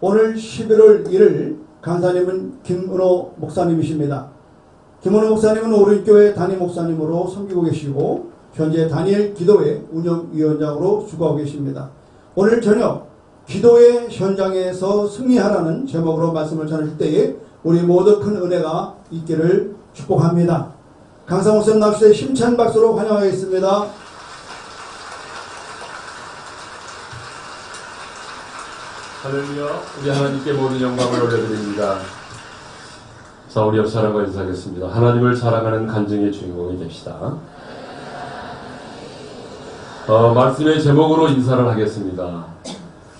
오늘 11월 1일 간사님은 김은호 목사님이십니다. 김은호 목사님은 오른교회 담임 목사님으로 섬기고 계시고 현재 다니엘 기도회 운영위원장으로 주거하고 계십니다. 오늘 저녁 기도의 현장에서 승리하라는 제목으로 말씀을 전할 때에 우리 모두 큰 은혜가 있기를 축복합니다. 강사 목사님 나오시되 힘찬 박수로 환영하겠습니다. 할렐루야. 우리 하나님께 모든 영광을 올려드립니다. 자, 우리 옆 사람과 인사하겠습니다. 하나님을 사랑하는 간증의 주인공이 됩시다. 말씀의 제목으로 인사를 하겠습니다.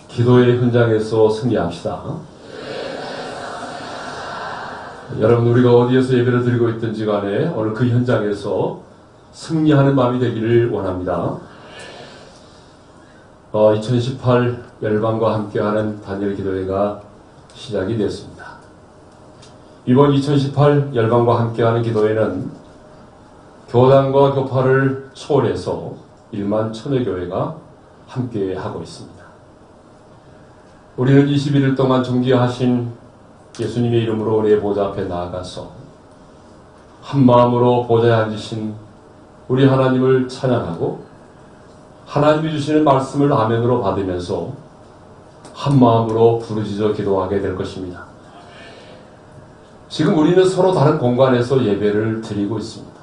기도의 현장에서 승리합시다. 여러분, 우리가 어디에서 예배를 드리고 있든지 간에 오늘 그 현장에서 승리하는 마음이 되기를 원합니다. 2018 열방과 함께하는 다니엘 기도회가 시작이 됐습니다. 이번 2018 열방과 함께하는 기도회는 교단과 교파를 초월해서 1만 1000여 교회가 함께하고 있습니다. 우리는 21일 동안 존귀하신 예수님의 이름으로 우리의 보좌 앞에 나아가서 한 마음으로 보좌에 앉으신 우리 하나님을 찬양하고 하나님이 주시는 말씀을 아멘으로 받으면서 한 마음으로 부르짖어 기도하게 될 것입니다. 지금 우리는 서로 다른 공간에서 예배를 드리고 있습니다.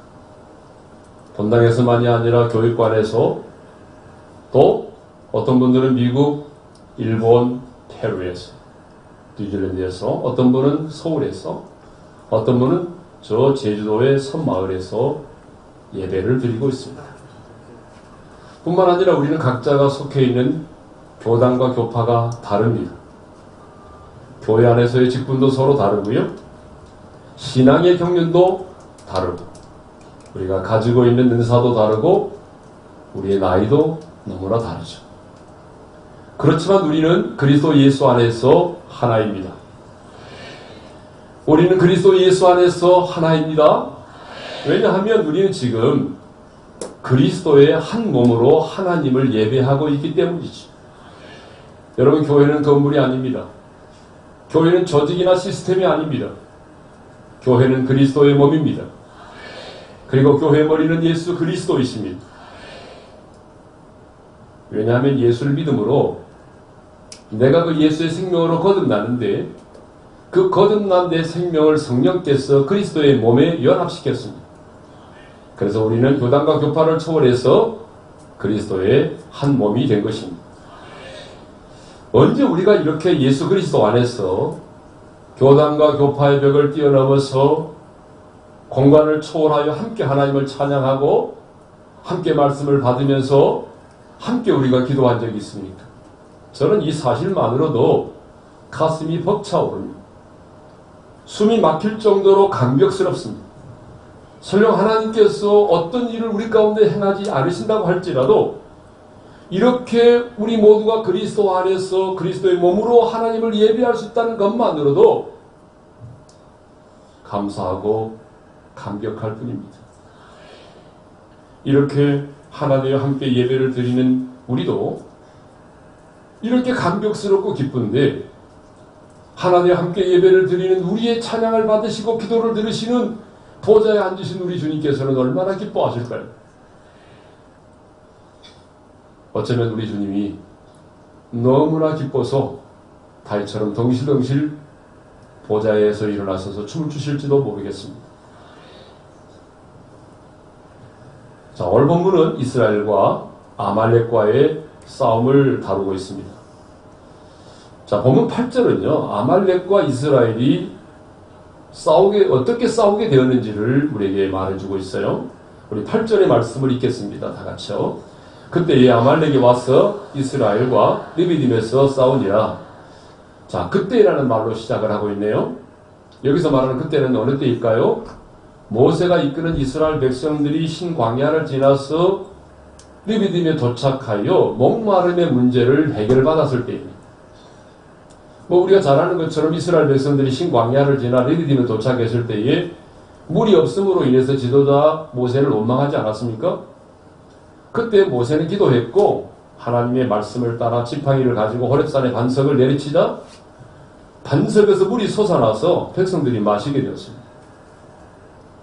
본당에서만이 아니라 교육관에서, 또 어떤 분들은 미국, 일본, 페루에서, 뉴질랜드에서, 어떤 분은 서울에서, 어떤 분은 저 제주도의 섬마을에서 예배를 드리고 있습니다. 뿐만 아니라 우리는 각자가 속해 있는 교단과 교파가 다릅니다. 교회 안에서의 직분도 서로 다르고요. 신앙의 경륜도 다르고, 우리가 가지고 있는 은사도 다르고, 우리의 나이도 너무나 다르죠. 그렇지만 우리는 그리스도 예수 안에서 하나입니다. 우리는 그리스도 예수 안에서 하나입니다. 왜냐하면 우리는 지금 그리스도의 한 몸으로 하나님을 예배하고 있기 때문이죠. 여러분, 교회는 건물이 아닙니다. 교회는 조직이나 시스템이 아닙니다. 교회는 그리스도의 몸입니다. 그리고 교회의 머리는 예수 그리스도이십니다. 왜냐하면 예수를 믿음으로 내가 그 예수의 생명으로 거듭나는데, 그 거듭난 내 생명을 성령께서 그리스도의 몸에 연합시켰습니다. 그래서 우리는 교단과 교파를 초월해서 그리스도의 한 몸이 된 것입니다. 언제 우리가 이렇게 예수 그리스도 안에서 교단과 교파의 벽을 뛰어넘어서 공간을 초월하여 함께 하나님을 찬양하고 함께 말씀을 받으면서 함께 우리가 기도한 적이 있습니까? 저는 이 사실만으로도 가슴이 벅차오릅니다. 숨이 막힐 정도로 감격스럽습니다. 설령 하나님께서 어떤 일을 우리 가운데 행하지 않으신다고 할지라도 이렇게 우리 모두가 그리스도 안에서 그리스도의 몸으로 하나님을 예배할 수 있다는 것만으로도 감사하고 감격할 뿐입니다. 이렇게 하나님과 함께 예배를 드리는 우리도 이렇게 감격스럽고 기쁜데, 하나님과 함께 예배를 드리는 우리의 찬양을 받으시고 기도를 들으시는 보좌에 앉으신 우리 주님께서는 얼마나 기뻐하실까요? 어쩌면 우리 주님이 너무나 기뻐서 다윗처럼 덩실덩실 보좌에서 일어나셔서 춤을 추실지도 모르겠습니다. 자, 오늘 본문은 이스라엘과 아말렉과의 싸움을 다루고 있습니다. 자, 본문 8절은요, 아말렉과 이스라엘이 어떻게 싸우게 되었는지를 우리에게 말해주고 있어요. 우리 8절의 말씀을 읽겠습니다. 다 같이요. 그때에 아말렉이 와서 이스라엘과 르비딤에서 싸우니라. 자, 그때라는 말로 시작을 하고 있네요. 여기서 말하는 그때는 어느 때일까요? 모세가 이끄는 이스라엘 백성들이 신광야를 지나서 르비딤에 도착하여 목마름의 문제를 해결받았을 때입니다. 우리가 잘 아는 것처럼 이스라엘 백성들이 신광야를 지나 르비딤에 도착했을 때에 물이 없음으로 인해서 지도자 모세를 원망하지 않았습니까? 그때 모세는 기도했고 하나님의 말씀을 따라 지팡이를 가지고 호렙산의 반석을 내리치자 반석에서 물이 솟아나서 백성들이 마시게 되었습니다.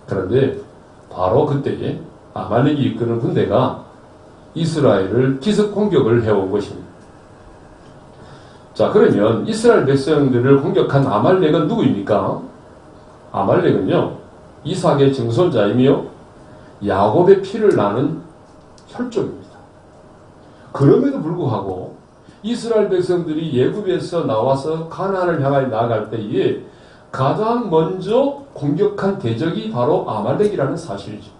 그런데 바로 그때에 아말렉이 이끄는 군대가 이스라엘을 기습 공격을 해온 것입니다. 자, 그러면 이스라엘 백성들을 공격한 아말렉은 누구입니까? 아말렉은요, 이삭의 증손자이며 야곱의 피를 나는 혈족입니다. 그럼에도 불구하고 이스라엘 백성들이 예굽에서 나와서 가나안을 향하여 나아갈 때에 가장 먼저 공격한 대적이 바로 아말렉이라는 사실이죠.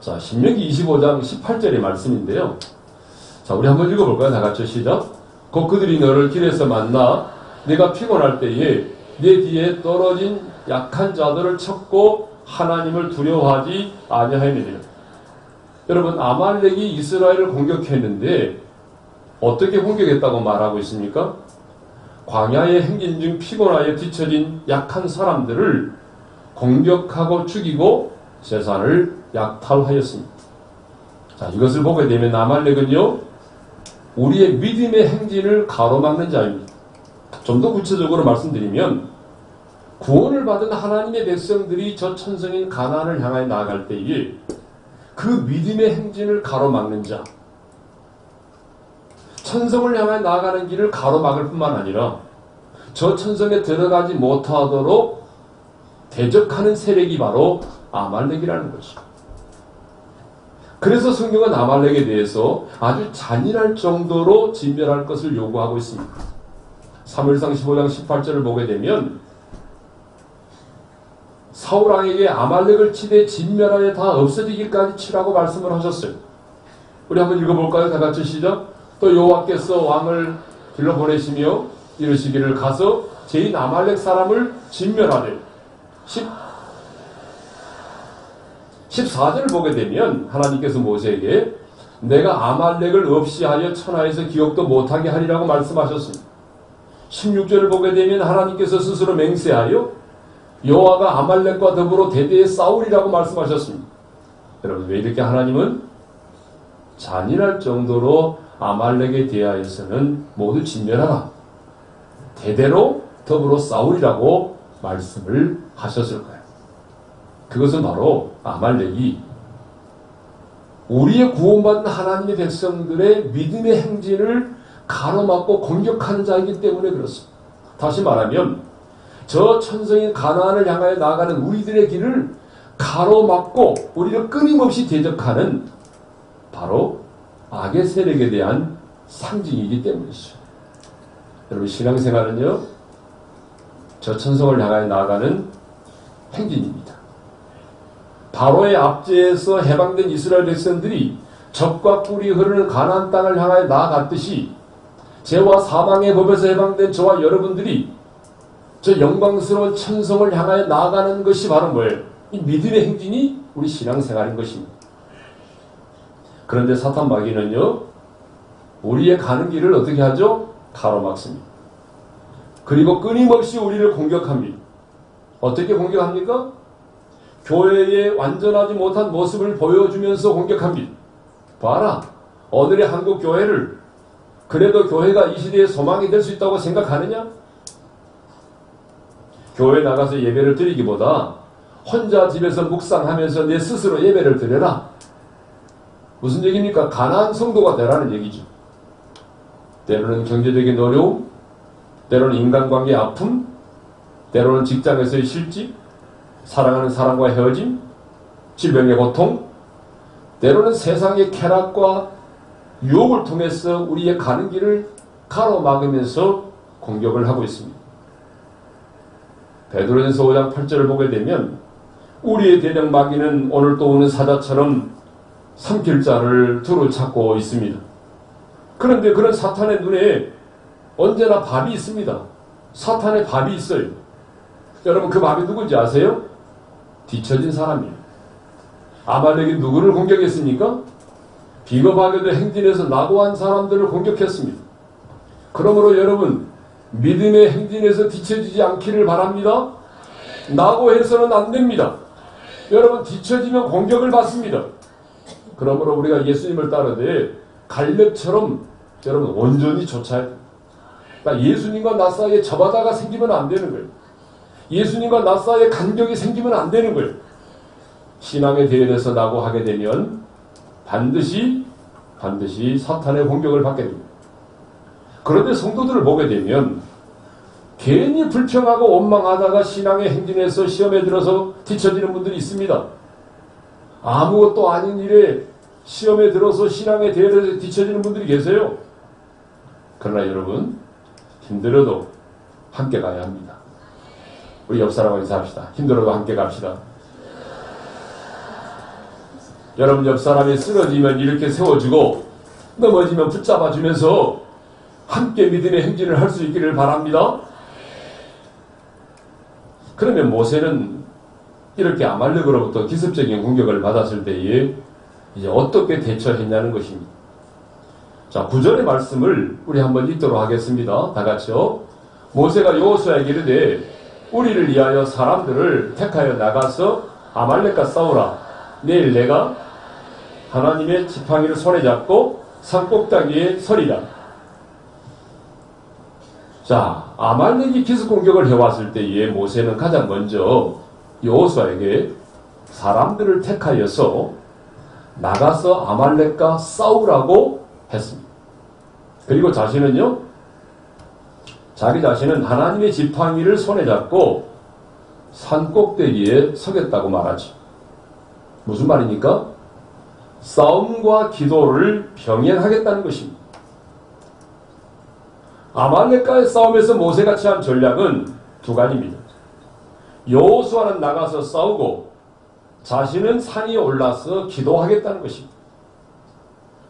자, 신명기 25장 18절의 말씀인데요. 자, 우리 한번 읽어볼까요? 다 같이 시작. 곧 그들이 너를 길에서 만나 내가 피곤할 때에 내 뒤에 떨어진 약한 자들을 쳤고 하나님을 두려워하지 아니하였느니라. 여러분, 아말렉이 이스라엘을 공격했는데 어떻게 공격했다고 말하고 있습니까? 광야의 행진 중 피곤하여 뒤처진 약한 사람들을 공격하고 죽이고 재산을 약탈하였습니다. 자, 이것을 보게 되면 아말렉은요, 우리의 믿음의 행진을 가로막는 자입니다. 좀 더 구체적으로 말씀드리면 구원을 받은 하나님의 백성들이 저 천성인 가나안을 향하여 나아갈 때에 그 믿음의 행진을 가로막는 자, 천성을 향해 나아가는 길을 가로막을 뿐만 아니라 저 천성에 들어가지 못하도록 대적하는 세력이 바로 아말렉이라는 것이죠. 그래서 성경은 아말렉에 대해서 아주 잔인할 정도로 진멸할 것을 요구하고 있습니다. 사무엘상 15장 18절을 보게 되면 사울왕에게 아말렉을 치되 진멸하여 다 없어지기까지 치라고 말씀을 하셨어요. 우리 한번 읽어볼까요? 다 같이 시작. 또 여호와께서 왕을 길러 보내시며 이르시기를 가서 죄인 아말렉 사람을 진멸하되 14절을 보게 되면 하나님께서 모세에게 내가 아말렉을 없이 하여 천하에서 기억도 못하게 하리라고 말씀하셨습니다. 16절을 보게 되면 하나님께서 스스로 맹세하여 여호와가 아말렉과 더불어 대대에 싸우리라고 말씀하셨습니다. 여러분, 왜 이렇게 하나님은 잔인할 정도로 아말렉에 대하여서는 모두 진멸하라, 대대로 더불어 싸우리라고 말씀을 하셨을까요? 그것은 바로 아말렉이 우리의 구원받은 하나님의 백성들의 믿음의 행진을 가로막고 공격하는 자이기 때문에 그렇습니다. 다시 말하면 저 천성인 가나안을 향하여 나아가는 우리들의 길을 가로막고 우리를 끊임없이 대적하는 바로 악의 세력에 대한 상징이기 때문이죠. 여러분, 신앙생활은요, 저 천성을 향하여 나아가는 행진입니다. 바로의 압제에서 해방된 이스라엘 백성들이 적과 꿀이 흐르는 가나안 땅을 향하여 나아갔듯이 죄와 사망의 법에서 해방된 저와 여러분들이 저 영광스러운 천성을 향하여 나아가는 것이 바로 뭐예요? 이 믿음의 행진이 우리 신앙생활인 것입니다. 그런데 사탄 마귀는요, 우리의 가는 길을 어떻게 하죠? 가로막습니다. 그리고 끊임없이 우리를 공격합니다. 어떻게 공격합니까? 교회의 완전하지 못한 모습을 보여주면서 공격합니다. 봐라, 오늘의 한국 교회를 그래도 교회가 이 시대의 소망이 될 수 있다고 생각하느냐? 교회 나가서 예배를 드리기보다 혼자 집에서 묵상하면서 내 스스로 예배를 드려라. 무슨 얘기입니까? 가난한 성도가 되라는 얘기죠. 때로는 경제적인 어려움, 때로는 인간관계의 아픔, 때로는 직장에서의 실직, 사랑하는 사람과의 헤어짐, 질병의 고통, 때로는 세상의 쾌락과 유혹을 통해서 우리의 가는 길을 가로막으면서 공격을 하고 있습니다. 베드로전서 5장 8절을 보게 되면 우리의 대적 마귀는 오늘 또 오는 사자처럼 삼킬 자를 두루 찾고 있습니다. 그런데 그런 사탄의 눈에 언제나 밥이 있습니다. 사탄의 밥이 있어요. 여러분, 그 밥이 누군지 아세요? 뒤처진 사람이에요. 아말렉이 누구를 공격했습니까? 비겁하게도 행진해서 낙오한 사람들을 공격했습니다. 그러므로 여러분, 믿음의 행진에서 뒤처지지 않기를 바랍니다. 낙오해서는 안 됩니다. 여러분, 뒤처지면 공격을 받습니다. 그러므로 우리가 예수님을 따르되 갈렙처럼 여러분 온전히 쫓아야 됩니다. 그러니까 예수님과 나 사이에 저바다가 생기면 안 되는 거예요. 예수님과 나 사이에 간격이 생기면 안 되는 거예요. 신앙의 대열에서 나고 하게 되면 반드시 사탄의 공격을 받게 됩니다. 그런데 성도들을 보게 되면 괜히 불평하고 원망하다가 신앙의 행진에서 시험에 들어서 뒤처지는 분들이 있습니다. 아무것도 아닌 일에 시험에 들어서 신앙의 대열에서 뒤처지는 분들이 계세요. 그러나 여러분, 힘들어도 함께 가야 합니다. 우리 옆 사람과 인사합시다. 힘들어도 함께 갑시다. 여러분, 옆 사람이 쓰러지면 이렇게 세워주고 넘어지면 붙잡아주면서 함께 믿음의 행진을 할 수 있기를 바랍니다. 그러면 모세는 이렇게 아말렉으로부터 기습적인 공격을 받았을 때에 이제 어떻게 대처했냐는 것입니다. 자, 9절의 말씀을 우리 한번 읽도록 하겠습니다. 다 같이요. 모세가 여호수아에게 이르되 우리를 위하여 사람들을 택하여 나가서 아말렉과 싸우라. 내일 내가 하나님의 지팡이를 손에 잡고 산꼭대기에 서리라. 자, 아말렉이 기습 공격을 해왔을 때에 모세는 가장 먼저 여호수아에게 사람들을 택하여서 나가서 아말렉과 싸우라고 했습니다. 그리고 자신은요, 자기 자신은 하나님의 지팡이를 손에 잡고 산꼭대기에 서겠다고 말하지. 무슨 말입니까? 싸움과 기도를 병행하겠다는 것입니다. 아말렉과의 싸움에서 모세가 취한 전략은 두 가지입니다. 여호수아는 나가서 싸우고 자신은 산에 올라서 기도하겠다는 것입니다.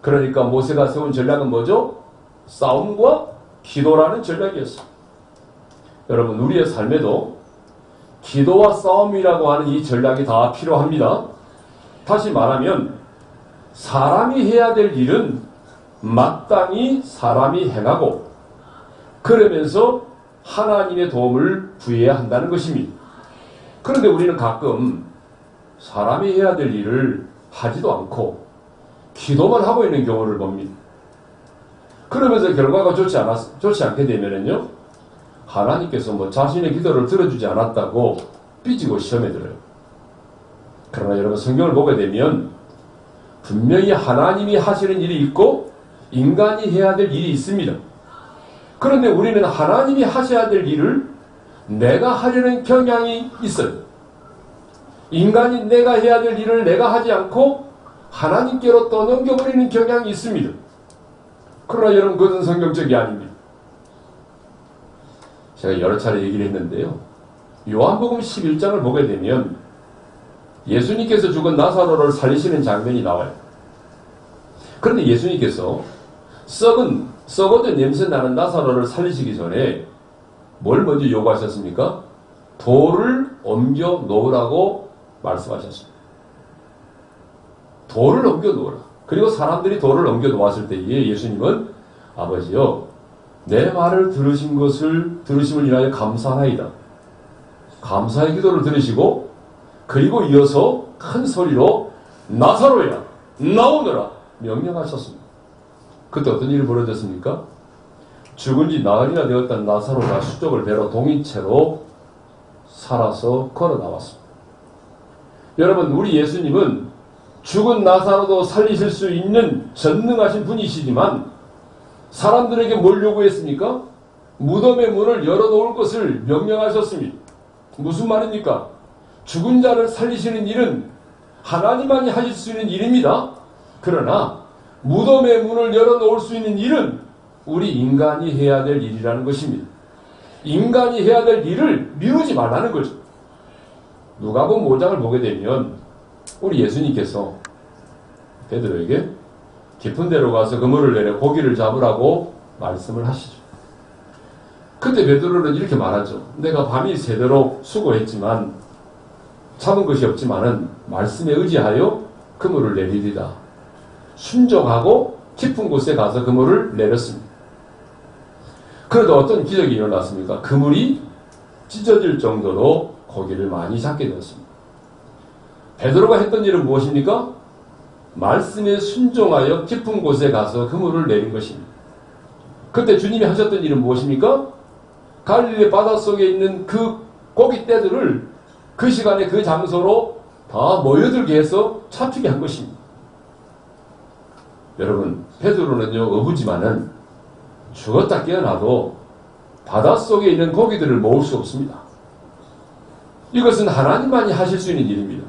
그러니까 모세가 세운 전략은 뭐죠? 싸움과 기도라는 전략이었어요. 여러분, 우리의 삶에도 기도와 싸움이라고 하는 이 전략이 다 필요합니다. 다시 말하면 사람이 해야 될 일은 마땅히 사람이 행하고 그러면서 하나님의 도움을 구해야 한다는 것입니다. 그런데 우리는 가끔 사람이 해야 될 일을 하지도 않고 기도만 하고 있는 경우를 봅니다. 그러면서 결과가 좋지 않게 되면은요, 하나님께서 뭐 자신의 기도를 들어주지 않았다고 삐지고 시험에 들어요. 그러나 여러분, 성경을 보게 되면 분명히 하나님이 하시는 일이 있고 인간이 해야 될 일이 있습니다. 그런데 우리는 하나님이 하셔야 될 일을 내가 하려는 경향이 있어요. 인간이 내가 해야 될 일을 내가 하지 않고 하나님께로 또 넘겨버리는 경향이 있습니다. 그러나 여러분, 그것은 성경적이 아닙니다. 제가 여러 차례 얘기를 했는데요. 요한복음 11장을 보게 되면 예수님께서 죽은 나사로를 살리시는 장면이 나와요. 그런데 예수님께서 썩어든 냄새 나는 나사로를 살리시기 전에 뭘 먼저 요구하셨습니까? 돌을 옮겨 놓으라고 말씀하셨습니다. 돌을 옮겨 놓으라. 그리고 사람들이 돌을 옮겨 놓았을 때에 예수님은 아버지여, 내 말을 들으심을 인하여 감사하나이다. 감사의 기도를 들으시고 그리고 이어서 큰 소리로 나사로야 나오너라 명령하셨습니다. 그때 어떤 일이 벌어졌습니까? 죽은 지 나흘이나 되었던 나사로가 수족을 배로 동이채로 살아서 걸어 나왔습니다. 여러분, 우리 예수님은 죽은 나사로도 살리실 수 있는 전능하신 분이시지만 사람들에게 뭘 요구했습니까? 무덤의 문을 열어놓을 것을 명령하셨습니다. 무슨 말입니까? 죽은 자를 살리시는 일은 하나님만이 하실 수 있는 일입니다. 그러나 무덤의 문을 열어놓을 수 있는 일은 우리 인간이 해야 될 일이라는 것입니다. 인간이 해야 될 일을 미루지 말라는 거죠. 누가복음 5장을 보게 되면 우리 예수님께서 베드로에게 깊은 데로 가서 그물을 내려 고기를 잡으라고 말씀을 하시죠. 그때 베드로는 이렇게 말하죠. 내가 밤이 새도록 수고했지만 잡은 것이 없지만은 말씀에 의지하여 그물을 내리리다. 순종하고 깊은 곳에 가서 그물을 내렸습니다. 그래도 어떤 기적이 일어났습니까? 그물이 찢어질 정도로 고기를 많이 잡게 되었습니다. 베드로가 했던 일은 무엇입니까? 말씀에 순종하여 깊은 곳에 가서 그물을 내린 것입니다. 그때 주님이 하셨던 일은 무엇입니까? 갈릴리 바닷속에 있는 그 고깃떼들을 그 시간에 그 장소로 다 모여들게 해서 잡히게 한 것입니다. 여러분, 베드로는요 어부지만은 죽었다 깨어나도 바닷속에 있는 고기들을 모을 수 없습니다. 이것은 하나님만이 하실 수 있는 일입니다.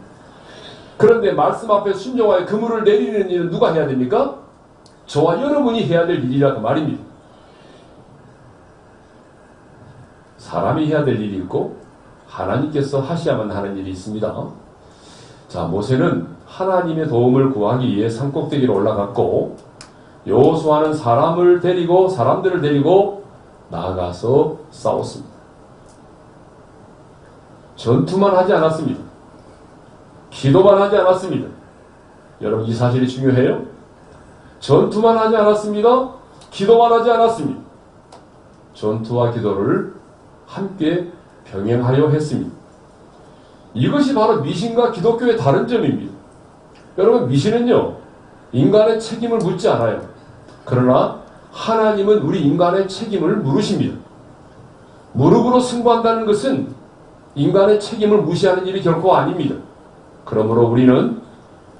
그런데 말씀 앞에 순종하여 그물을 내리는 일은 누가 해야 됩니까? 저와 여러분이 해야 될 일이라 그 말입니다. 사람이 해야 될 일이 있고 하나님께서 하셔야만 하는 일이 있습니다. 자, 모세는 하나님의 도움을 구하기 위해 산꼭대기로 올라갔고 여호수아는 사람들을 데리고 나아가서 싸웠습니다. 전투만 하지 않았습니다. 기도만 하지 않았습니다. 여러분, 이 사실이 중요해요. 전투만 하지 않았습니다. 기도만 하지 않았습니다. 전투와 기도를 함께 병행하여 했습니다. 이것이 바로 미신과 기독교의 다른 점입니다. 여러분, 미신은요 인간의 책임을 묻지 않아요. 그러나 하나님은 우리 인간의 책임을 물으십니다. 무릎으로 승부한다는 것은 인간의 책임을 무시하는 일이 결코 아닙니다. 그러므로 우리는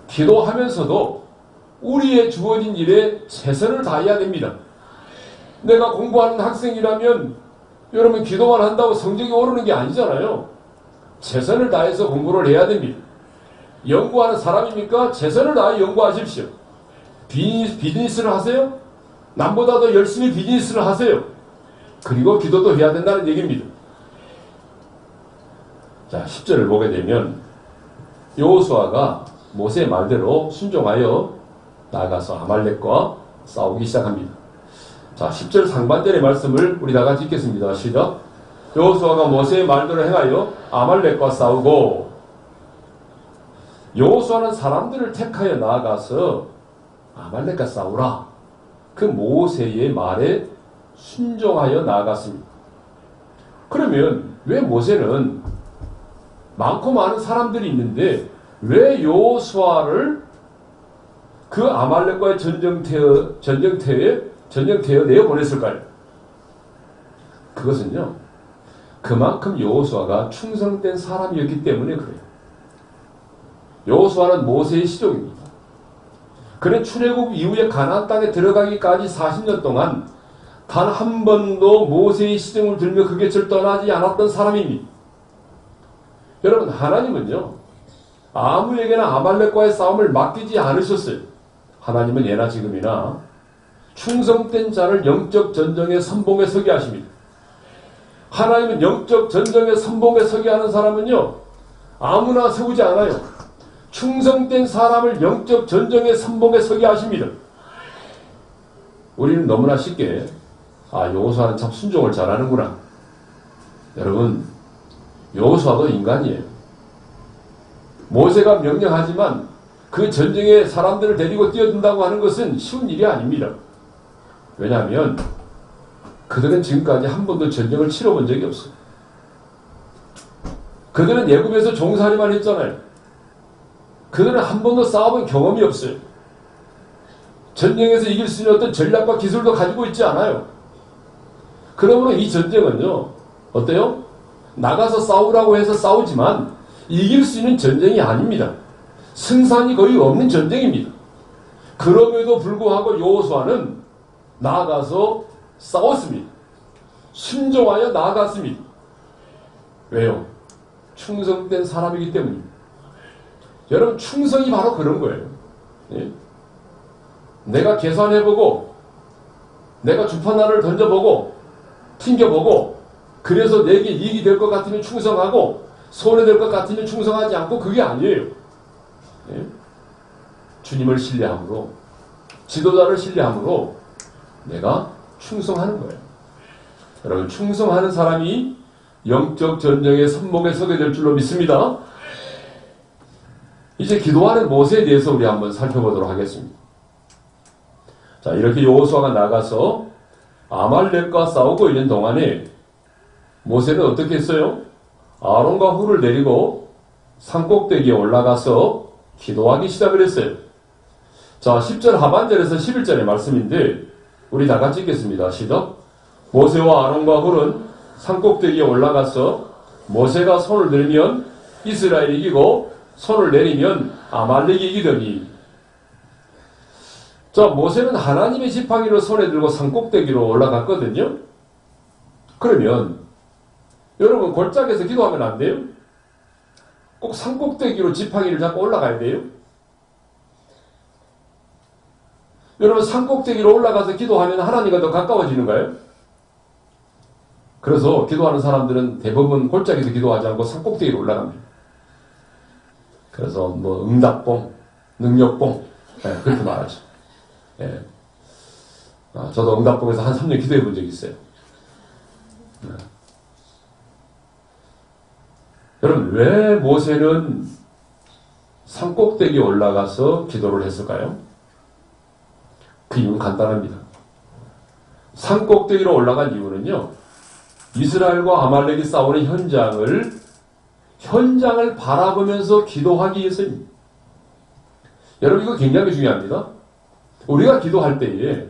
기도하면서도 우리의 주어진 일에 최선을 다해야 됩니다. 내가 공부하는 학생이라면 여러분, 기도만 한다고 성적이 오르는 게 아니잖아요. 최선을 다해서 공부를 해야 됩니다. 연구하는 사람입니까? 최선을 다해 연구하십시오. 비즈니스를 하세요? 남보다 더 열심히 비즈니스를 하세요. 그리고 기도도 해야 된다는 얘기입니다. 자, 10절을 보게 되면 여호수아가 모세의 말대로 순종하여 나아가서 아말렉과 싸우기 시작합니다. 자, 10절 상반절의 말씀을 우리 다 같이 읽겠습니다. 시작. 여호수아가 모세의 말대로 행하여 아말렉과 싸우고, 여호수아는 사람들을 택하여 나아가서 아말렉과 싸우라. 그 모세의 말에 순종하여 나아갔습니다. 그러면 왜 모세는 많고 많은 사람들이 있는데 왜 여호수아를 그 아말렉과의 전쟁터에 내어보냈을까요? 그것은요, 그만큼 여호수아가 충성된 사람이었기 때문에 그래요. 여호수아는 모세의 시족입니다. 그는 출애굽 이후에 가나안 땅에 들어가기까지 40년 동안 단 한 번도 모세의 시정을 들며 그 곁을 떠나지 않았던 사람입니다. 여러분, 하나님은요 아무에게나 아말렉과의 싸움을 맡기지 않으셨어요. 하나님은 예나 지금이나 충성된 자를 영적 전쟁의 선봉에 서게 하십니다. 하나님은 영적 전쟁의 선봉에 서게 하는 사람은요 아무나 세우지 않아요. 충성된 사람을 영적 전쟁의 선봉에 서게 하십니다. 우리는 너무나 쉽게 여호수아는 참 순종을 잘하는구나. 여러분, 여호수아도 인간이에요. 모세가 명령하지만 그 전쟁에 사람들을 데리고 뛰어든다고 하는 것은 쉬운 일이 아닙니다. 왜냐하면 그들은 지금까지 한 번도 전쟁을 치러본 적이 없어요. 그들은 애굽에서 종살이만 했잖아요. 그들은 한 번도 싸워본 경험이 없어요. 전쟁에서 이길 수 있는 어떤 전략과 기술도 가지고 있지 않아요. 그러므로 이 전쟁은요 어때요? 나가서 싸우라고 해서 싸우지만 이길 수 있는 전쟁이 아닙니다. 승산이 거의 없는 전쟁입니다. 그럼에도 불구하고 여호수아는 나아가서 싸웠습니다. 순종하여 나아갔습니다. 왜요? 충성된 사람이기 때문입니다. 여러분, 충성이 바로 그런 거예요. 예? 내가 계산해보고 내가 주판알을 던져보고 튕겨보고 그래서 내게 이익이 될 것 같으면 충성하고 손해될 것 같으면 충성하지 않고, 그게 아니에요. 예? 주님을 신뢰함으로, 지도자를 신뢰함으로 내가 충성하는 거예요. 여러분, 충성하는 사람이 영적 전쟁의 선봉에 서게 될 줄로 믿습니다. 이제 기도하는 모세에 대해서 우리 한번 살펴보도록 하겠습니다. 자, 이렇게 여호수아가 나가서 아말렉과 싸우고 있는 동안에 모세는 어떻게 했어요? 아론과 훌을 데리고 산꼭대기에 올라가서 기도하기 시작을 했어요. 자, 10절 하반절에서 11절의 말씀인데, 우리 다 같이 읽겠습니다. 시작. 모세와 아론과 훌은 산꼭대기에 올라가서 모세가 손을 들면 이스라엘이 이기고 손을 내리면 아말렉이 이기더니. 자, 모세는 하나님의 지팡이를 손에 들고 산꼭대기로 올라갔거든요. 그러면 여러분 골짜기에서 기도하면 안 돼요? 꼭 산꼭대기로 지팡이를 잡고 올라가야 돼요? 여러분 산꼭대기로 올라가서 기도하면 하나님과 더 가까워지는가요? 그래서 기도하는 사람들은 대부분 골짜기에서 기도하지 않고 산꼭대기로 올라갑니다. 그래서 뭐 응답봉, 능력봉, 그렇게 말하죠. 예. 저도 응답봉에서 한 3년 기도해 본 적이 있어요. 여러분 왜 모세는 산꼭대기에 올라가서 기도를 했을까요? 그 이유는 간단합니다. 산꼭대기로 올라간 이유는요, 이스라엘과 아말렉이 싸우는 현장을 바라보면서 기도하기 위해서입니다. 여러분 이거 굉장히 중요합니다. 우리가 기도할 때에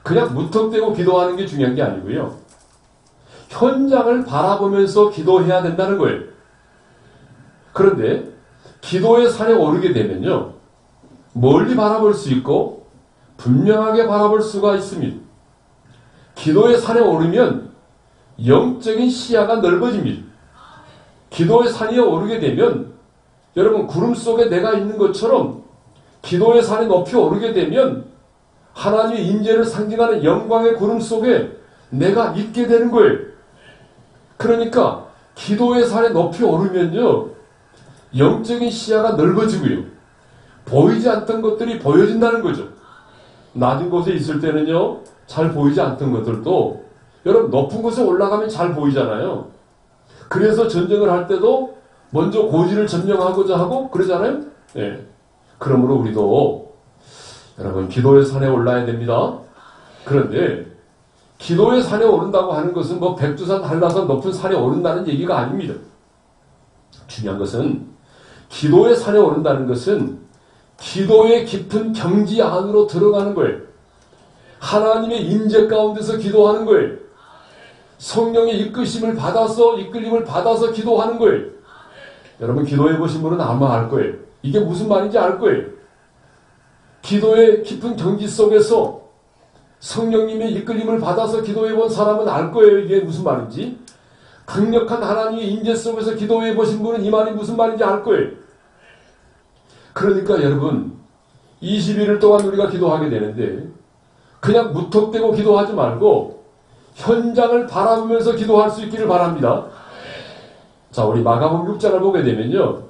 그냥 무턱대고 기도하는 게 중요한 게 아니고요, 현장을 바라보면서 기도해야 된다는 거예요. 그런데 기도의 산에 오르게 되면요, 멀리 바라볼 수 있고 분명하게 바라볼 수가 있습니다. 기도의 산에 오르면 영적인 시야가 넓어집니다. 기도의 산에 오르게 되면 여러분 구름 속에 내가 있는 것처럼 기도의 산에 높이 오르게 되면 하나님의 임재를 상징하는 영광의 구름 속에 내가 있게 되는 거예요. 그러니까 기도의 산에 높이 오르면요, 영적인 시야가 넓어지고요, 보이지 않던 것들이 보여진다는 거죠. 낮은 곳에 있을 때는요, 잘 보이지 않던 것들도 여러분 높은 곳에 올라가면 잘 보이잖아요. 그래서 전쟁을 할 때도 먼저 고지를 점령하고자 하고 그러잖아요. 예. 그러므로 우리도 여러분 기도의 산에 올라야 됩니다. 그런데 기도의 산에 오른다고 하는 것은 뭐 백두산, 한라산 높은 산에 오른다는 얘기가 아닙니다. 중요한 것은 기도의 산에 오른다는 것은 기도의 깊은 경지 안으로 들어가는 거예요. 하나님의 임재 가운데서 기도하는 거예요. 성령의 이끌림을 받아서 기도하는 거예요. 여러분 기도해 보신 분은 아마 알 거예요. 이게 무슨 말인지 알 거예요. 기도의 깊은 경지 속에서 성령님의 이끌림을 받아서 기도해 본 사람은 알 거예요. 이게 무슨 말인지. 강력한 하나님의 임재 속에서 기도해 보신 분은 이 말이 무슨 말인지 알 거예요. 그러니까 여러분 21일 동안 우리가 기도하게 되는데 그냥 무턱대고 기도하지 말고 현장을 바라보면서 기도할 수 있기를 바랍니다. 자, 우리 마가복음 6장을 보게 되면요,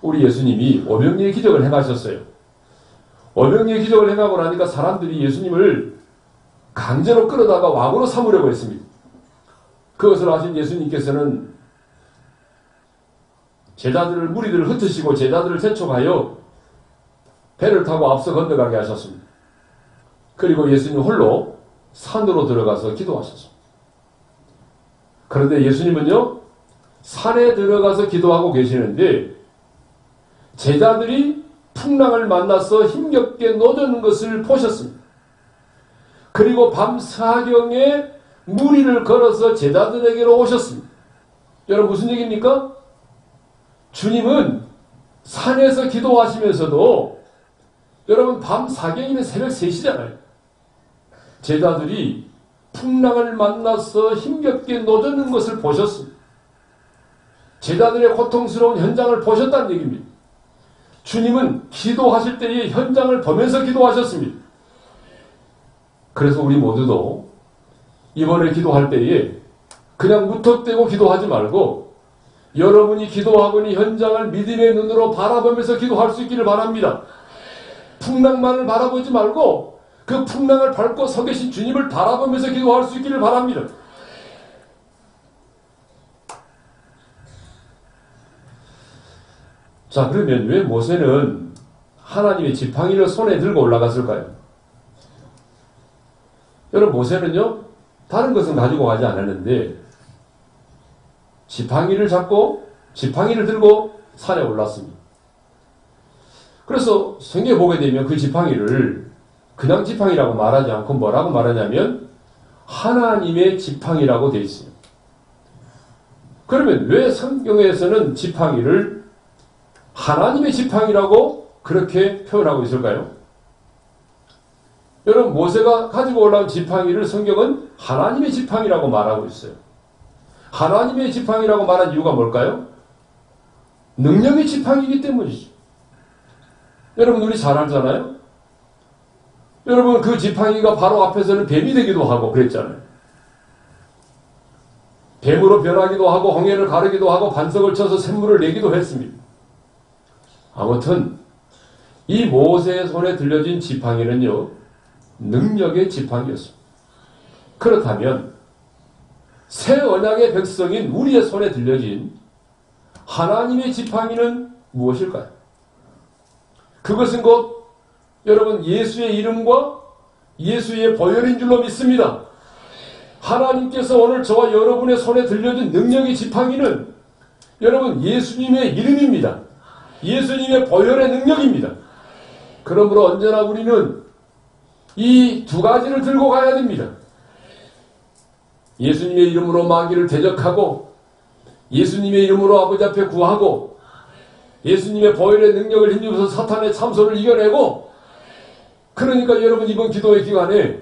우리 예수님이 오병이의 기적을 행하셨어요. 오병이의 기적을 행하고 나니까 사람들이 예수님을 강제로 끌어다가 왕으로 삼으려고 했습니다. 그것을 아신 예수님께서는 무리들을 흩으시고 제자들을 재촉하여 배를 타고 앞서 건너가게 하셨습니다. 그리고 예수님 홀로 산으로 들어가서 기도하셨습니다. 그런데 예수님은요, 산에 들어가서 기도하고 계시는데 제자들이 풍랑을 만나서 힘겹게 노젓는 것을 보셨습니다. 그리고 밤 사경에 무리를 걸어서 제자들에게로 오셨습니다. 여러분 무슨 얘기입니까? 주님은 산에서 기도하시면서도 여러분 밤 사경이면 새벽 3시잖아요. 제자들이 풍랑을 만나서 힘겹게 노젓는 것을 보셨습니다. 제자들의 고통스러운 현장을 보셨다는 얘기입니다. 주님은 기도하실 때의 현장을 보면서 기도하셨습니다. 그래서 우리 모두도 이번에 기도할 때에 그냥 무턱대고 기도하지 말고 여러분이 기도하고니 현장을 믿음의 눈으로 바라보면서 기도할 수 있기를 바랍니다. 풍랑만을 바라보지 말고 그 풍랑을 밟고 서 계신 주님을 바라보면서 기도할 수 있기를 바랍니다. 자, 그러면 왜 모세는 하나님의 지팡이를 손에 들고 올라갔을까요? 여러분 모세는요, 다른 것은 가지고 가지 않았는데 지팡이를 잡고 지팡이를 들고 산에 올랐습니다. 그래서 성경에 보게 되면 그 지팡이를 그냥 지팡이라고 말하지 않고 뭐라고 말하냐면 하나님의 지팡이라고 되어 있어요. 그러면 왜 성경에서는 지팡이를 하나님의 지팡이라고 그렇게 표현하고 있을까요? 여러분, 모세가 가지고 올라온 지팡이를 성경은 하나님의 지팡이라고 말하고 있어요. 하나님의 지팡이라고 말한 이유가 뭘까요? 능력의 지팡이이기 때문이죠. 여러분, 우리 잘 알잖아요? 여러분, 그 지팡이가 바로 앞에서는 뱀이 되기도 하고 그랬잖아요. 뱀으로 변하기도 하고 홍해를 가르기도 하고 반석을 쳐서 샘물을 내기도 했습니다. 아무튼 이 모세의 손에 들려진 지팡이는요, 능력의 지팡이였습니다. 그렇다면 새 언약의 백성인 우리의 손에 들려진 하나님의 지팡이는 무엇일까요? 그것은 곧 여러분 예수의 이름과 예수의 보혈인 줄로 믿습니다. 하나님께서 오늘 저와 여러분의 손에 들려진 능력의 지팡이는 여러분 예수님의 이름입니다. 예수님의 보혈의 능력입니다. 그러므로 언제나 우리는 이 두 가지를 들고 가야 됩니다. 예수님의 이름으로 마귀를 대적하고 예수님의 이름으로 아버지 앞에 구하고 예수님의 보혈의 능력을 힘입어서 사탄의 참소를 이겨내고, 그러니까 여러분 이번 기도의 기간에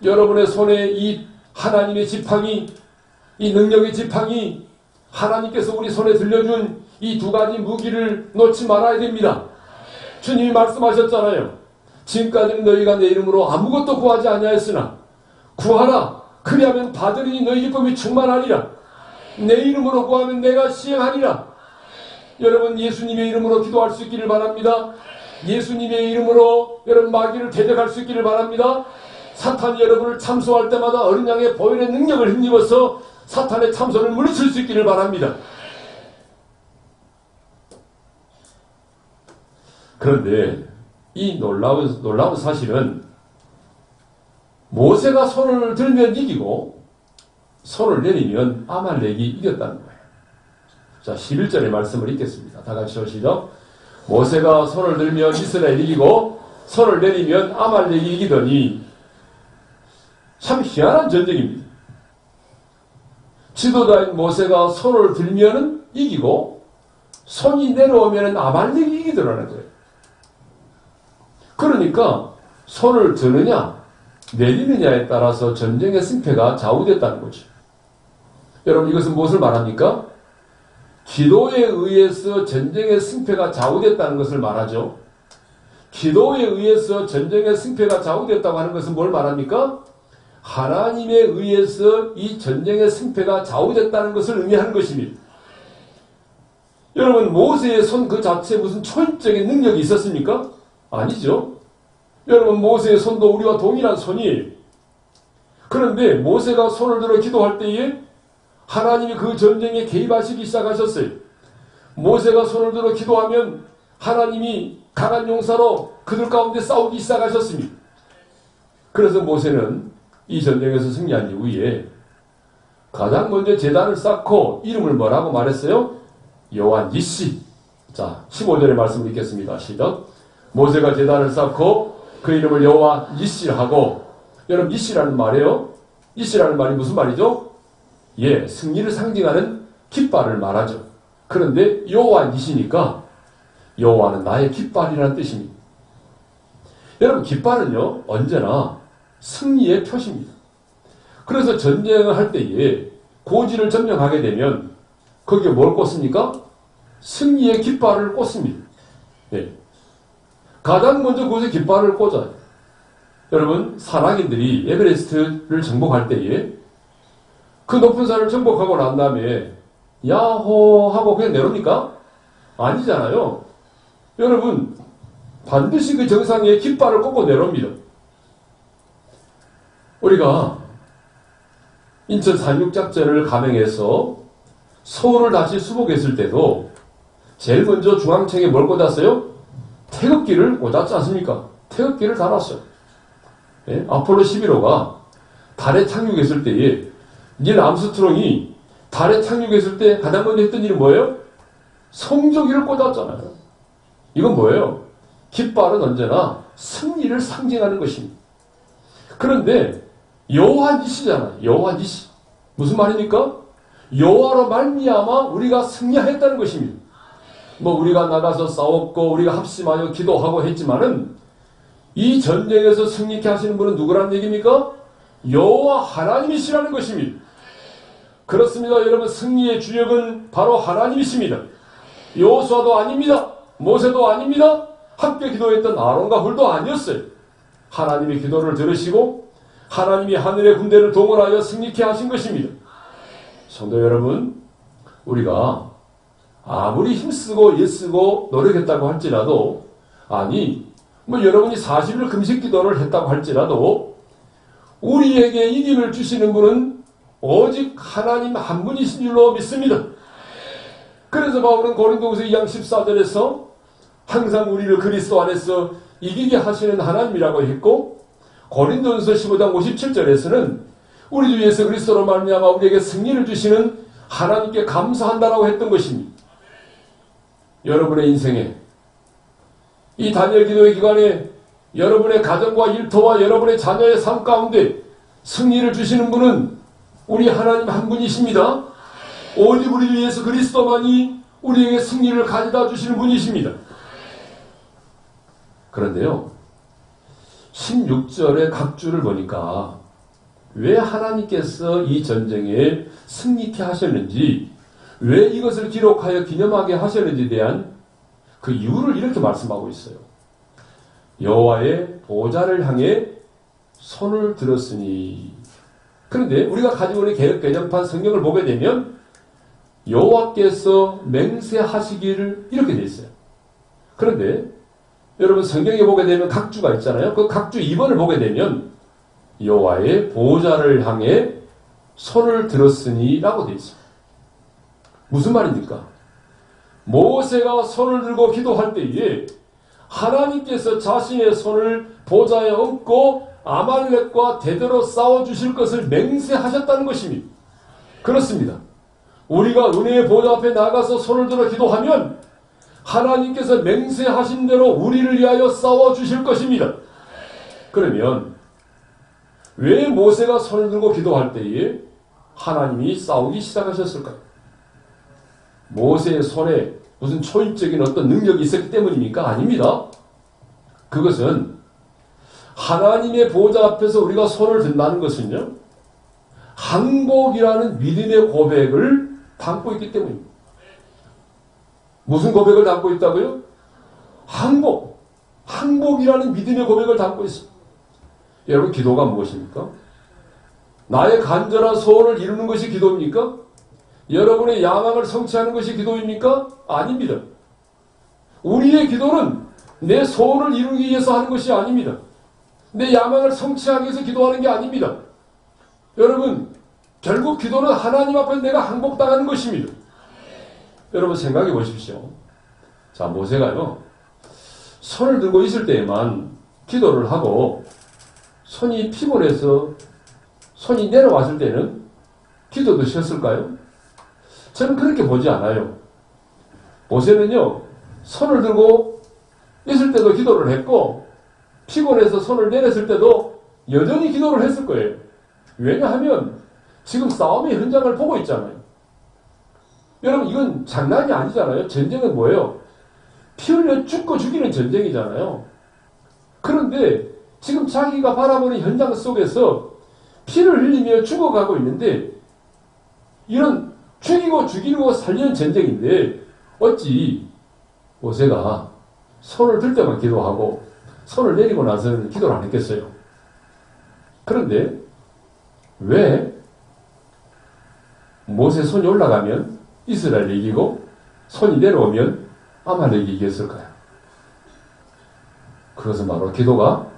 여러분의 손에 이 하나님의 지팡이, 이 능력의 지팡이, 하나님께서 우리 손에 들려준 이 두 가지 무기를 놓지 말아야 됩니다. 주님이 말씀하셨잖아요. 지금까지는 너희가 내 이름으로 아무것도 구하지 아니하였으나 구하라. 그리하면 받으리니 너희 기쁨이 충만하리라. 내 이름으로 구하면 내가 시행하리라. 여러분 예수님의 이름으로 기도할 수 있기를 바랍니다. 예수님의 이름으로 여러분 마귀를 대적할 수 있기를 바랍니다. 사탄이 여러분을 참소할 때마다 어린 양의 보혈의 능력을 힘입어서 사탄의 참소를 물리칠 수 있기를 바랍니다. 그런데 이 놀라운 사실은 모세가 손을 들면 이기고 손을 내리면 아말렉이 이겼다는 거예요. 자, 11절의 말씀을 읽겠습니다. 다 같이 시작. 모세가 손을 들면 이스라엘이 이기고 손을 내리면 아말렉이 이기더니. 참 희한한 전쟁입니다. 지도자인 모세가 손을 들면 이기고 손이 내려오면 아말렉이 이기더라는 거예요. 그러니까 손을 드느냐 내리느냐에 따라서 전쟁의 승패가 좌우됐다는 거죠. 여러분 이것은 무엇을 말합니까? 기도에 의해서 전쟁의 승패가 좌우됐다는 것을 말하죠. 기도에 의해서 전쟁의 승패가 좌우됐다고 하는 것은 뭘 말합니까? 하나님에 의해서 이 전쟁의 승패가 좌우됐다는 것을 의미하는 것입니다. 여러분 모세의 손 그 자체에 무슨 초인적인 능력이 있었습니까? 아니죠. 여러분 모세의 손도 우리와 동일한 손이에요. 그런데 모세가 손을 들어 기도할 때에 하나님이 그 전쟁에 개입하시기 시작하셨어요. 모세가 손을 들어 기도하면 하나님이 강한 용사로 그들 가운데 싸우기 시작하셨습니다. 그래서 모세는 이 전쟁에서 승리한 이후에 가장 먼저 제단을 쌓고 이름을 뭐라고 말했어요? 여호와 니시. 자, 15절의 말씀을 읽겠습니다. 시작. 모세가 제단을 쌓고 그 이름을 여호와 니시라 하고, 여러분 니시라는 말이에요. 니시라는 말이 무슨 말이죠? 예, 승리를 상징하는 깃발을 말하죠. 그런데 여호와 니시니까 여호와는 나의 깃발이라는 뜻입니다. 여러분 깃발은요 언제나 승리의 표시입니다. 그래서 전쟁을 할 때에 고지를 점령하게 되면 거기에 뭘 꽂습니까? 승리의 깃발을 꽂습니다. 네. 가장 먼저 그곳에 깃발을 꽂아요. 여러분 산악인들이 에베레스트를 정복할 때에 그 높은 산을 정복하고 난 다음에 야호 하고 그냥 내려옵니까? 아니잖아요. 여러분 반드시 그 정상에 깃발을 꽂고 내려옵니다. 우리가 인천 상륙작전을 감행해서 서울을 다시 수복했을 때도 제일 먼저 중앙청에 뭘 꽂았어요? 태극기를 꽂았지 않습니까? 태극기를 달았어요. 예? 아폴로 11호가 달에 착륙했을 때에 닐 암스트롱이 달에 착륙했을 때 가장 먼저 했던 일은 뭐예요? 성조기를 꽂았잖아요. 이건 뭐예요? 깃발은 언제나 승리를 상징하는 것입니다. 그런데 여호와 니시잖아요. 여호와 니시. 무슨 말입니까? 여호와로 말미암아 우리가 승리했다는 것입니다. 뭐 우리가 나가서 싸웠고 우리가 합심하여 기도하고 했지만은 이 전쟁에서 승리케 하시는 분은 누구라는 얘기입니까? 여호와 하나님이시라는 것입니다. 그렇습니다. 여러분, 승리의 주역은 바로 하나님이십니다. 여호수아도 아닙니다. 모세도 아닙니다. 함께 기도했던 아론과 훌도 아니었어요. 하나님의 기도를 들으시고 하나님이 하늘의 군대를 동원하여 승리케 하신 것입니다. 성도 여러분, 우리가 아무리 힘쓰고 애쓰고 노력했다고 할지라도, 아니 뭐 여러분이 40일 금식 기도를 했다고 할지라도 우리에게 이김을 주시는 분은 오직 하나님 한 분이신 줄로 믿습니다. 그래서 바울은 고린도후서 2장 14절에서 항상 우리를 그리스도 안에서 이기게 하시는 하나님이라고 했고, 고린도전서 15장 57절에서는 우리 주 예수 그리스도로 말미암아 우리에게 승리를 주시는 하나님께 감사한다라고 했던 것입니다. 여러분의 인생에, 이 다니엘 기도의 기간에 여러분의 가정과 일터와 여러분의 자녀의 삶 가운데 승리를 주시는 분은 우리 하나님 한 분이십니다. 오직 우리 주 예수 그리스도만이 우리에게 승리를 가져다 주시는 분이십니다. 그런데요, 16절의 각주를 보니까 왜 하나님께서 이 전쟁에 승리케 하셨는지, 왜 이것을 기록하여 기념하게 하셨는지에 대한 그 이유를 이렇게 말씀하고 있어요. 여호와의 보좌를 향해 손을 들었으니. 그런데 우리가 가지고 있는 개역 개정판 성경을 보게 되면 여호와께서 맹세하시기를 이렇게 되어 있어요. 그런데 여러분, 성경에 보게 되면 각주가 있잖아요. 그 각주 2번을 보게 되면 여호와의 보좌를 향해 손을 들었으니 라고 되어 있습니다. 무슨 말입니까? 모세가 손을 들고 기도할 때에 하나님께서 자신의 손을 보좌에 얹고 아말렉과 대대로 싸워주실 것을 맹세하셨다는 것입니다. 그렇습니다. 우리가 은혜의 보좌 앞에 나가서 손을 들어 기도하면 하나님께서 맹세하신 대로 우리를 위하여 싸워주실 것입니다. 그러면 왜 모세가 손을 들고 기도할 때에 하나님이 싸우기 시작하셨을까요? 모세의 손에 무슨 초입적인 어떤 능력이 있었기 때문입니까? 아닙니다. 그것은 하나님의 보좌 앞에서 우리가 손을 든다는 것은요, 항복이라는 믿음의 고백을 담고 있기 때문입니다. 무슨 고백을 담고 있다고요? 항복. 항복이라는 믿음의 고백을 담고 있습니다. 여러분, 기도가 무엇입니까? 나의 간절한 소원을 이루는 것이 기도입니까? 여러분의 야망을 성취하는 것이 기도입니까? 아닙니다. 우리의 기도는 내 소원을 이루기 위해서 하는 것이 아닙니다. 내 야망을 성취하기 위해서 기도하는 게 아닙니다. 여러분, 결국 기도는 하나님 앞에 내가 항복당하는 것입니다. 여러분, 생각해 보십시오. 자, 모세가요, 손을 들고 있을 때에만 기도를 하고 손이 피곤해서 손이 내려왔을 때는 기도도 쉬었을까요? 저는 그렇게 보지 않아요. 모세는요, 손을 들고 있을 때도 기도를 했고 피곤해서 손을 내렸을 때도 여전히 기도를 했을 거예요. 왜냐하면 지금 싸움의 현장을 보고 있잖아요. 여러분, 이건 장난이 아니잖아요. 전쟁은 뭐예요? 피 흘려 죽고 죽이는 전쟁이잖아요. 그런데 지금 자기가 바라보는 현장 속에서 피를 흘리며 죽어가고 있는데, 이런 죽이고 죽이고 살리는 전쟁인데 어찌 모세가 손을 들 때만 기도하고 손을 내리고 나서는 기도를 안 했겠어요? 그런데 왜 모세 손이 올라가면 이스라엘이 이기고 손이 내려오면 아말렉이 이겼을까요? 그것은 바로 기도가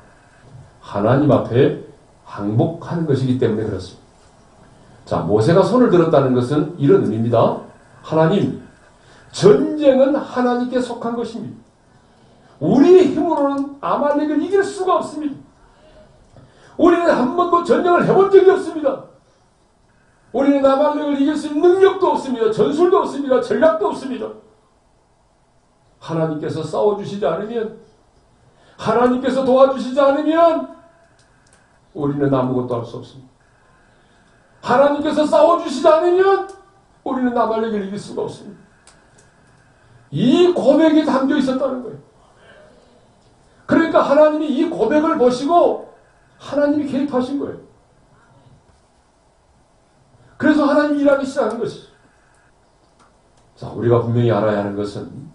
하나님 앞에 항복하는 것이기 때문에 그렇습니다. 자, 모세가 손을 들었다는 것은 이런 의미입니다. 하나님, 전쟁은 하나님께 속한 것입니다. 우리의 힘으로는 아말렉을 이길 수가 없습니다. 우리는 한 번도 전쟁을 해본 적이 없습니다. 우리는 아말렉을 이길 수 있는 능력도 없습니다. 전술도 없습니다. 전략도 없습니다. 하나님께서 싸워주시지 않으면 하나님께서 도와주시지 않으면 우리는 아무것도 할 수 없습니다. 하나님께서 싸워주시지 않으면 우리는 아말렉을 이길 수가 없습니다. 이 고백이 담겨 있었다는 거예요. 그러니까 하나님이 이 고백을 보시고 하나님이 개입하신 거예요. 그래서 하나님이 일하기 시작한 것이죠. 자, 우리가 분명히 알아야 하는 것은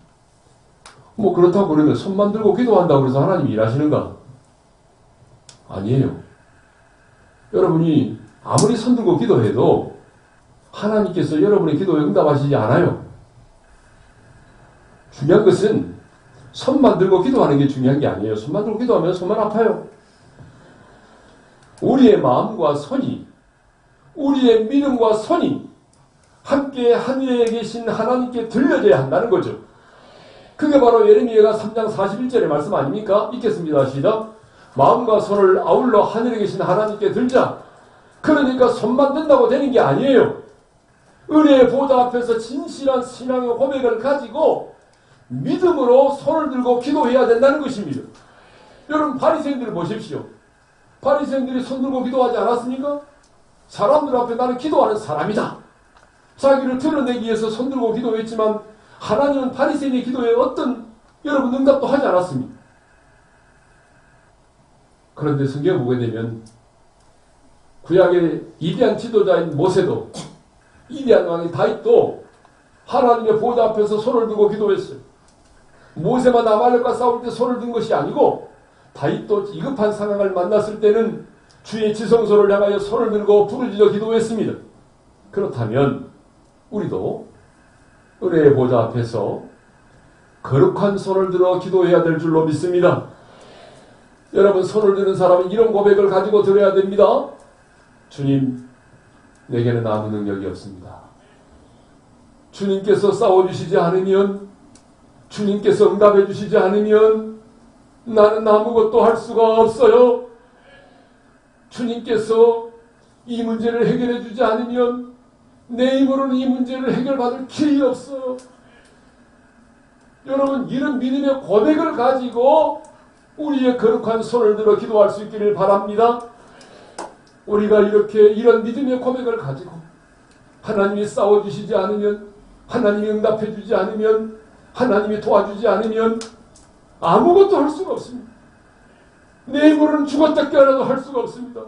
뭐 그렇다고 그러면 손만 들고 기도한다고 해서 하나님이 일하시는가? 아니에요. 여러분이 아무리 손 들고 기도해도 하나님께서 여러분의 기도에 응답하시지 않아요. 중요한 것은 손만 들고 기도하는 게 중요한 게 아니에요. 손만 들고 기도하면 손만 아파요. 우리의 마음과 손이, 우리의 믿음과 손이 함께 하늘에 계신 하나님께 들려져야 한다는 거죠. 그게 바로 예레미야가 3장 41절의 말씀 아닙니까? 읽겠습니다. 시작. 마음과 손을 아울러 하늘에 계신 하나님께 들자. 그러니까 손만 든다고 되는 게 아니에요. 은혜의 보좌 앞에서 진실한 신앙의 고백을 가지고 믿음으로 손을 들고 기도해야 된다는 것입니다. 여러분 바리새인들을 보십시오. 바리새인들이 손 들고 기도하지 않았습니까? 사람들 앞에 나는 기도하는 사람이다. 자기를 드러내기 위해서 손 들고 기도했지만 하나님은 바리새인의 기도에 어떤 여러분 응답도 하지 않았습니다. 그런데 성경에 보게 되면 구약의 위대한 지도자인 모세도 위대한 왕인 다윗도 하나님의 보좌 앞에서 손을 들고 기도했어요. 모세만 아말렉과 싸울 때 손을 든 것이 아니고 다윗도 위급한 상황을 만났을 때는 주의 지성소를 향하여 손을 들고 부르짖어 기도했습니다. 그렇다면 우리도 은혜의 보좌 앞에서 거룩한 손을 들어 기도해야 될 줄로 믿습니다. 여러분 손을 드는 사람은 이런 고백을 가지고 들어야 됩니다. 주님, 내게는 아무 능력이 없습니다. 주님께서 싸워주시지 않으면, 주님께서 응답해 주시지 않으면 나는 아무것도 할 수가 없어요. 주님께서 이 문제를 해결해 주지 않으면 내 힘으로는 이 문제를 해결받을 길이 없어요. 여러분 이런 믿음의 고백을 가지고 우리의 거룩한 손을 들어 기도할 수 있기를 바랍니다. 우리가 이렇게 이런 믿음의 고백을 가지고 하나님이 싸워주시지 않으면, 하나님이 응답해 주지 않으면, 하나님이 도와주지 않으면 아무것도 할 수가 없습니다. 내 힘으로는 죽었다 깨어나도 할 수가 없습니다.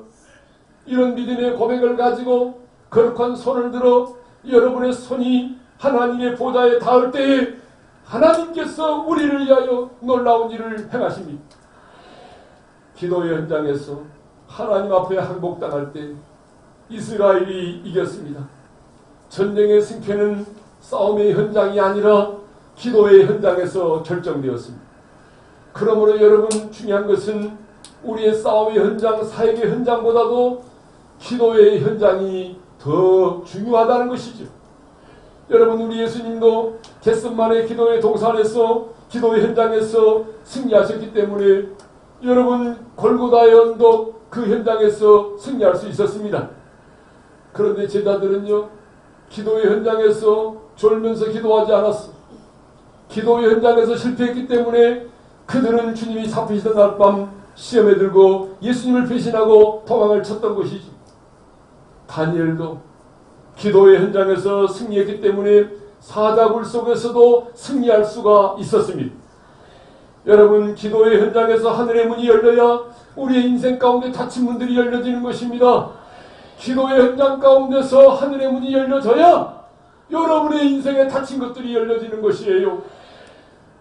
이런 믿음의 고백을 가지고 거룩한 손을 들어 여러분의 손이 하나님의 보좌에 닿을 때에 하나님께서 우리를 위하여 놀라운 일을 행하십니다. 기도의 현장에서 하나님 앞에 항복당할 때 이스라엘이 이겼습니다. 전쟁의 승패는 싸움의 현장이 아니라 기도의 현장에서 결정되었습니다. 그러므로 여러분 중요한 것은 우리의 싸움의 현장, 사역의 현장보다도 기도의 현장이 더 중요하다는 것이죠. 여러분 우리 예수님도 겟세마네 기도의 동산에서 기도의 현장에서 승리하셨기 때문에 여러분 골고다의 언덕 그 현장에서 승리할 수 있었습니다. 그런데 제자들은요 기도의 현장에서 졸면서 기도하지 않았어. 기도의 현장에서 실패했기 때문에 그들은 주님이 잡히시던 날 밤 시험에 들고 예수님을 배신하고 도망을 쳤던 것이지. 다니엘도 기도의 현장에서 승리했기 때문에 사자굴 속에서도 승리할 수가 있었습니다. 여러분 기도의 현장에서 하늘의 문이 열려야 우리의 인생 가운데 닫힌 문들이 열려지는 것입니다. 기도의 현장 가운데서 하늘의 문이 열려져야 여러분의 인생에 닫힌 것들이 열려지는 것이에요.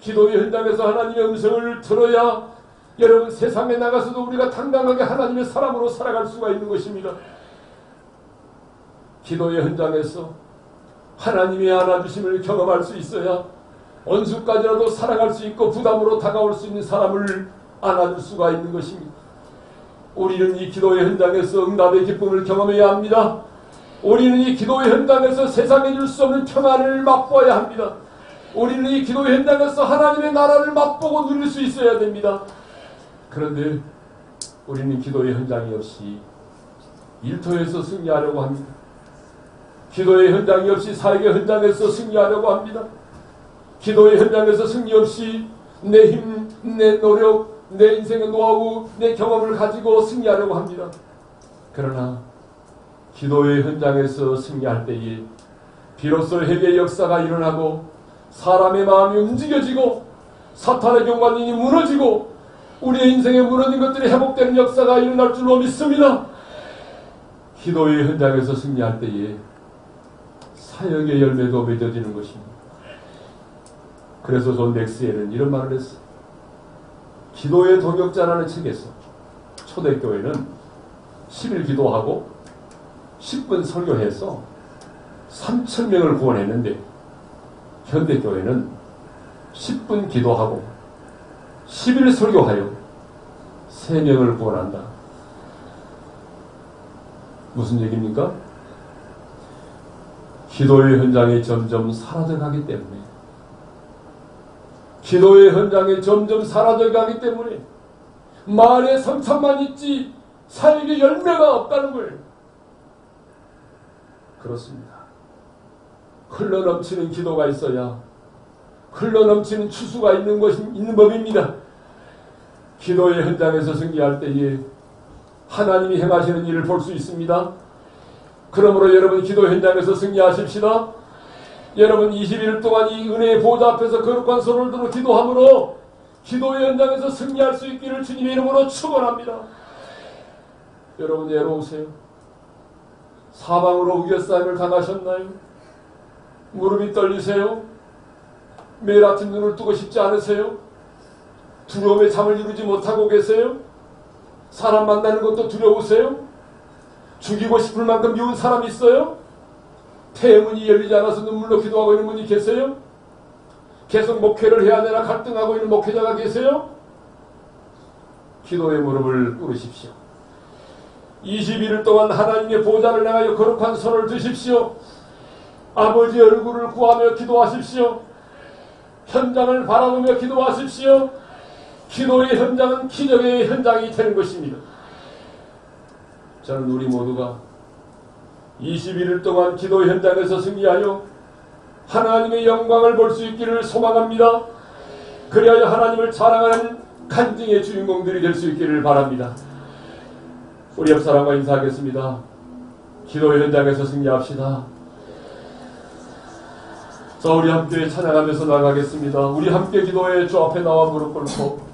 기도의 현장에서 하나님의 음성을 들어야 여러분 세상에 나가서도 우리가 당당하게 하나님의 사람으로 살아갈 수가 있는 것입니다. 기도의 현장에서 하나님의 안아주심을 경험할 수 있어야 원수까지라도 살아갈 수 있고 부담으로 다가올 수 있는 사람을 안아줄 수가 있는 것입니다. 우리는 이 기도의 현장에서 응답의 기쁨을 경험해야 합니다. 우리는 이 기도의 현장에서 세상에 줄 수 없는 평안을 맛보아야 합니다. 우리는 이 기도의 현장에서 하나님의 나라를 맛보고 누릴 수 있어야 됩니다. 그런데 우리는 기도의 현장이 없이 일터에서 승리하려고 합니다. 기도의 현장이 없이 사역의 현장에서 승리하려고 합니다. 기도의 현장에서 승리 없이 내 힘, 내 노력, 내 인생의 노하우, 내 경험을 가지고 승리하려고 합니다. 그러나 기도의 현장에서 승리할 때에 비로소 회개의 역사가 일어나고 사람의 마음이 움직여지고 사탄의 경관이 무너지고 우리의 인생에 무너진 것들이 회복되는 역사가 일어날 줄로 믿습니다. 기도의 현장에서 승리할 때에 사역의 열매도 맺어지는 것입니다. 그래서 존 맥스웰은 이런 말을 했어요. 기도의 동역자라는 책에서 초대교회는 10일 기도하고 10분 설교해서 3,000명을 구원했는데 현대교회는 10분 기도하고 10일 설교하여 3명을 구원한다. 무슨 얘기입니까? 기도의 현장이 점점 사라져가기 때문에 기도의 현장이 점점 사라져가기 때문에 말의 성찬만 있지 사역의 열매가 없다는 거예요. 그렇습니다. 흘러넘치는 기도가 있어야 흘러넘치는 추수가 있는 법입니다. 기도의 현장에서 승리할 때에 하나님이 행하시는 일을 볼 수 있습니다. 그러므로 여러분 기도 현장에서 승리하십시다. 여러분 21일 동안 이 은혜의 보좌 앞에서 거룩한 손을 들어 기도함으로 기도의 현장에서 승리할 수 있기를 주님의 이름으로 축원합니다. 여러분 외로우세요? 사방으로 우겨싸임을 당하셨나요? 무릎이 떨리세요? 매일 아침 눈을 뜨고 싶지 않으세요? 두려움에 잠을 이루지 못하고 계세요? 사람 만나는 것도 두려우세요? 죽이고 싶을 만큼 미운 사람이 있어요? 태의 문이 열리지 않아서 눈물로 기도하고 있는 분이 계세요? 계속 목회를 해야 되나 갈등하고 있는 목회자가 계세요? 기도의 무릎을 꿇으십시오. 21일 동안 하나님의 보좌를 향하여 거룩한 손을 드십시오. 아버지의 얼굴을 구하며 기도하십시오. 현장을 바라보며 기도하십시오. 기도의 현장은 기적의 현장이 되는 것입니다. 저는 우리 모두가 21일 동안 기도 현장에서 승리하여 하나님의 영광을 볼 수 있기를 소망합니다. 그리하여 하나님을 자랑하는 간증의 주인공들이 될 수 있기를 바랍니다. 우리 옆 사람과 인사하겠습니다. 기도 현장에서 승리합시다. 자, 우리 함께 찬양하면서 나가겠습니다. 우리 함께 기도해 주 앞에 나와 무릎 꿇고